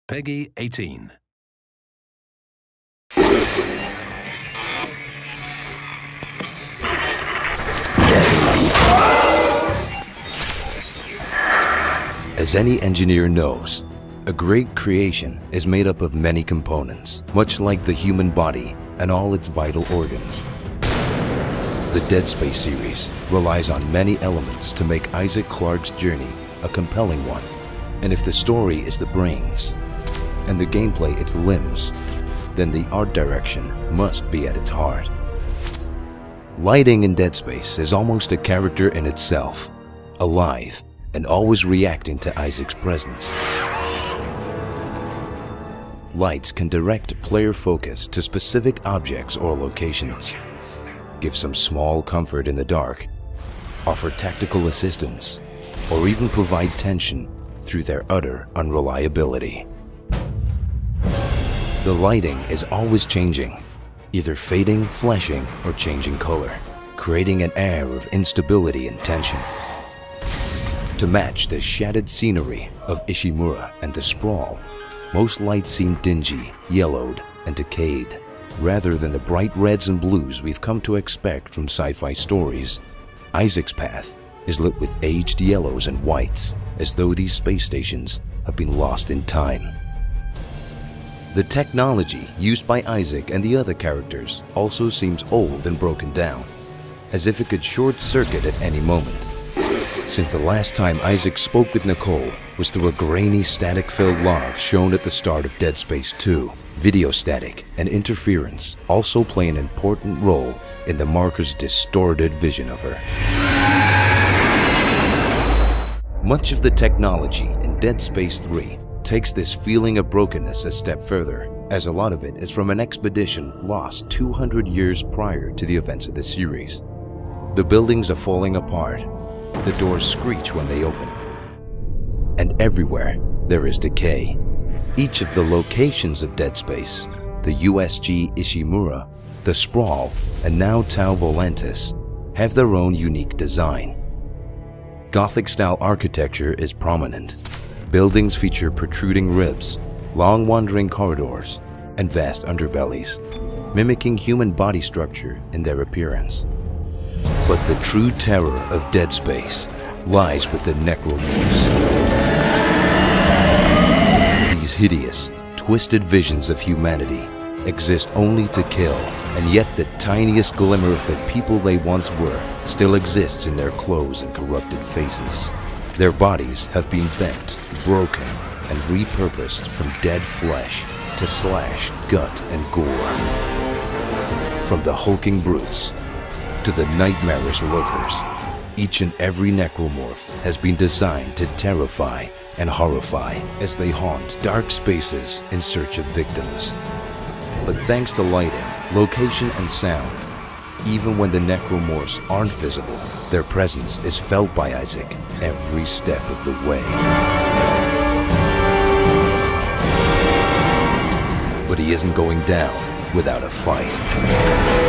Peggy 18. As any engineer knows, a great creation is made up of many components, much like the human body and all its vital organs. The Dead Space series relies on many elements to make Isaac Clarke's journey a compelling one. And if the story is the brains, and the gameplay its limbs, then the art direction must be at its heart. Lighting in Dead Space is almost a character in itself, alive and always reacting to Isaac's presence. Lights can direct player focus to specific objects or locations, give some small comfort in the dark, offer tactical assistance, or even provide tension through their utter unreliability. The lighting is always changing, either fading, flashing, or changing color, creating an air of instability and tension. To match the shattered scenery of Ishimura and the sprawl, most lights seem dingy, yellowed, and decayed. Rather than the bright reds and blues we've come to expect from sci-fi stories, Isaac's path is lit with aged yellows and whites, as though these space stations have been lost in time. The technology used by Isaac and the other characters also seems old and broken down, as if it could short-circuit at any moment. Since the last time Isaac spoke with Nicole was through a grainy static-filled log shown at the start of Dead Space 2, video static and interference also play an important role in the marker's distorted vision of her. Much of the technology in Dead Space 3 takes this feeling of brokenness a step further, as a lot of it is from an expedition lost 200 years prior to the events of the series. The buildings are falling apart, the doors screech when they open, and everywhere there is decay. Each of the locations of Dead Space, the USG Ishimura, the Sprawl, and now Tau Volantis, have their own unique design. Gothic-style architecture is prominent. Buildings feature protruding ribs, long wandering corridors, and vast underbellies, mimicking human body structure in their appearance. But the true terror of Dead Space lies with the necromorphs. These hideous, twisted visions of humanity exist only to kill, and yet the tiniest glimmer of the people they once were still exists in their clothes and corrupted faces. Their bodies have been bent, broken, and repurposed from dead flesh to slash, gut, and gore. From the hulking brutes to the nightmarish lurkers, each and every necromorph has been designed to terrify and horrify as they haunt dark spaces in search of victims. But thanks to lighting, location, and sound, even when the necromorphs aren't visible, their presence is felt by Isaac every step of the way. But he isn't going down without a fight.